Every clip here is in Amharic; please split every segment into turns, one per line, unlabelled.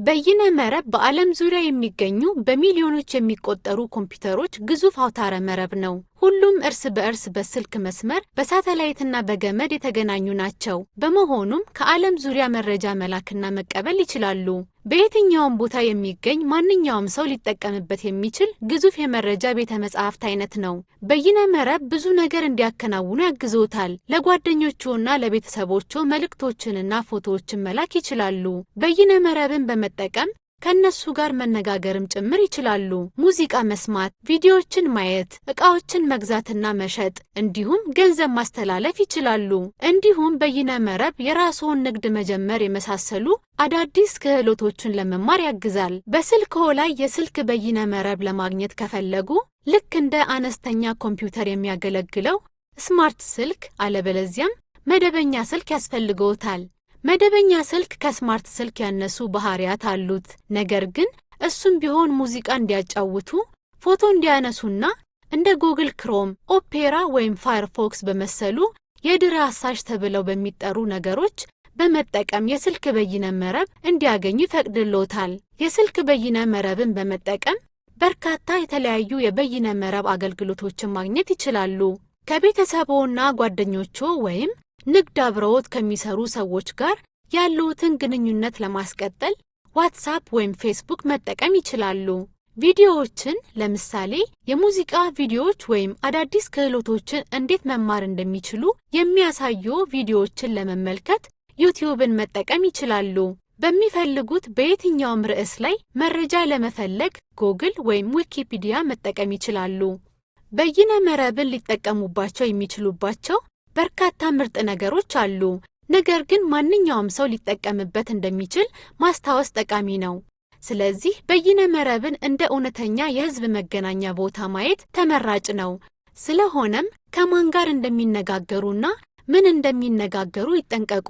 በይነ መረብ በዓለም ዙሪያ የሚገኙ በሚሊዮኖች የሚቆጠሩ ኮምፒውተሮች ግዙፍ አውታረ መረብ ነው። ሁሉም እርስ በእርስ በስልክ መስመር በሳተላይትና በገመድ የተገናኙ ናቸው። በመሆኑም ከዓለም ዙሪያ መረጃ መላክና መቀበል ይችላሉ። በየትኛውም ቦታ የሚገኝ ማንኛውም ሰው ሊጠቀምበት የሚችል ግዙፍ የመረጃ ቤተ መጻሕፍት አይነት ነው። በይነ መረብ ብዙ ነገር እንዲያከናውኑ ያግዞታል። ለጓደኞቹና ለቤተሰቦቹ መልእክቶችንና ፎቶዎችን መላክ ይችላሉ። በይነ መረብን በመጠቀም ከነሱ ጋር መነጋገርም ጭምር ይችላሉ። ሙዚቃ መስማት፣ ቪዲዮዎችን ማየት፣ ዕቃዎችን መግዛትና መሸጥ እንዲሁም ገንዘብ ማስተላለፍ ይችላሉ። እንዲሁም በይነ መረብ የራስዎን ንግድ መጀመር የመሳሰሉ አዳዲስ ክህሎቶችን ለመማር ያግዛል። በስልክዎ ላይ የስልክ በይነ መረብ ለማግኘት ከፈለጉ ልክ እንደ አነስተኛ ኮምፒውተር የሚያገለግለው ስማርት ስልክ አለበለዚያም መደበኛ ስልክ ያስፈልገዎታል። መደበኛ ስልክ ከስማርት ስልክ ያነሱ ባህሪያት አሉት። ነገር ግን እሱም ቢሆን ሙዚቃ እንዲያጫውቱ፣ ፎቶ እንዲያነሱና እንደ ጉግል ክሮም፣ ኦፔራ ወይም ፋየርፎክስ በመሰሉ የድረ አሳሽ ተብለው በሚጠሩ ነገሮች በመጠቀም የስልክ በይነ መረብ እንዲያገኙ ይፈቅድልዎታል። የስልክ በይነ መረብን በመጠቀም በርካታ የተለያዩ የበይነ መረብ አገልግሎቶችን ማግኘት ይችላሉ። ከቤተሰቦና ጓደኞቹ ወይም ንግድ አብረውት ከሚሰሩ ሰዎች ጋር ያለዎትን ግንኙነት ለማስቀጠል ዋትስአፕ ወይም ፌስቡክ መጠቀም ይችላሉ። ቪዲዮዎችን ለምሳሌ የሙዚቃ ቪዲዮዎች ወይም አዳዲስ ክህሎቶችን እንዴት መማር እንደሚችሉ የሚያሳዩ ቪዲዮዎችን ለመመልከት ዩቲዩብን መጠቀም ይችላሉ። በሚፈልጉት በየትኛውም ርዕስ ላይ መረጃ ለመፈለግ ጉግል ወይም ዊኪፒዲያ መጠቀም ይችላሉ። በይነ መረብን ሊጠቀሙባቸው የሚችሉባቸው በርካታ ምርጥ ነገሮች አሉ። ነገር ግን ማንኛውም ሰው ሊጠቀምበት እንደሚችል ማስታወስ ጠቃሚ ነው። ስለዚህ በይነ መረብን እንደ እውነተኛ የሕዝብ መገናኛ ቦታ ማየት ተመራጭ ነው። ስለሆነም ከማን ጋር እንደሚነጋገሩና ምን እንደሚነጋገሩ ይጠንቀቁ።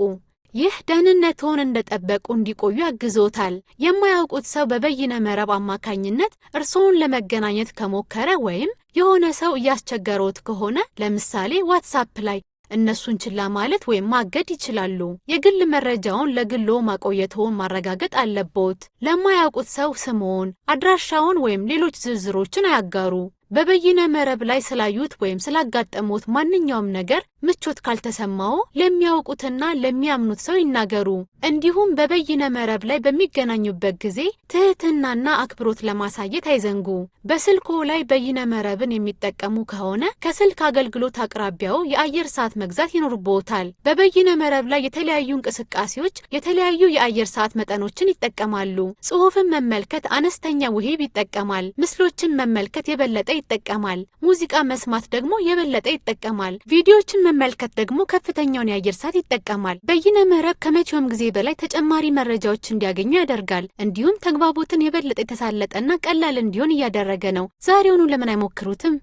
ይህ ደህንነትዎን እንደጠበቁ እንዲቆዩ ያግዞታል። የማያውቁት ሰው በበይነ መረብ አማካኝነት እርስዎን ለመገናኘት ከሞከረ ወይም የሆነ ሰው እያስቸገረዎት ከሆነ ለምሳሌ ዋትስአፕ ላይ እነሱን ችላ ማለት ወይም ማገድ ይችላሉ። የግል መረጃውን ለግሎ ማቆየትዎን ማረጋገጥ አለብዎት። ለማያውቁት ሰው ስምዎን፣ አድራሻውን ወይም ሌሎች ዝርዝሮችን አያጋሩ። በበይነ መረብ ላይ ስላዩት ወይም ስላጋጠሙት ማንኛውም ነገር ምቾት ካልተሰማው ለሚያውቁትና ለሚያምኑት ሰው ይናገሩ። እንዲሁም በበይነ መረብ ላይ በሚገናኙበት ጊዜ ትህትናና አክብሮት ለማሳየት አይዘንጉ። በስልክዎ ላይ በይነ መረብን የሚጠቀሙ ከሆነ ከስልክ አገልግሎት አቅራቢያው የአየር ሰዓት መግዛት ይኖርብዎታል። በበይነ መረብ ላይ የተለያዩ እንቅስቃሴዎች የተለያዩ የአየር ሰዓት መጠኖችን ይጠቀማሉ። ጽሑፍን መመልከት አነስተኛ ውሂብ ይጠቀማል። ምስሎችን መመልከት የበለጠ ይጠቀማል። ሙዚቃ መስማት ደግሞ የበለጠ ይጠቀማል። ቪዲዮዎችን መመልከት ደግሞ ከፍተኛውን የአየር ሰዓት ይጠቀማል። በይነ መረብ ከመቼውም ጊዜ በላይ ተጨማሪ መረጃዎች እንዲያገኙ ያደርጋል። እንዲሁም ተግባቦትን የበለጠ የተሳለጠና ቀላል እንዲሆን እያደረገ ነው። ዛሬውኑ ለምን አይሞክሩትም?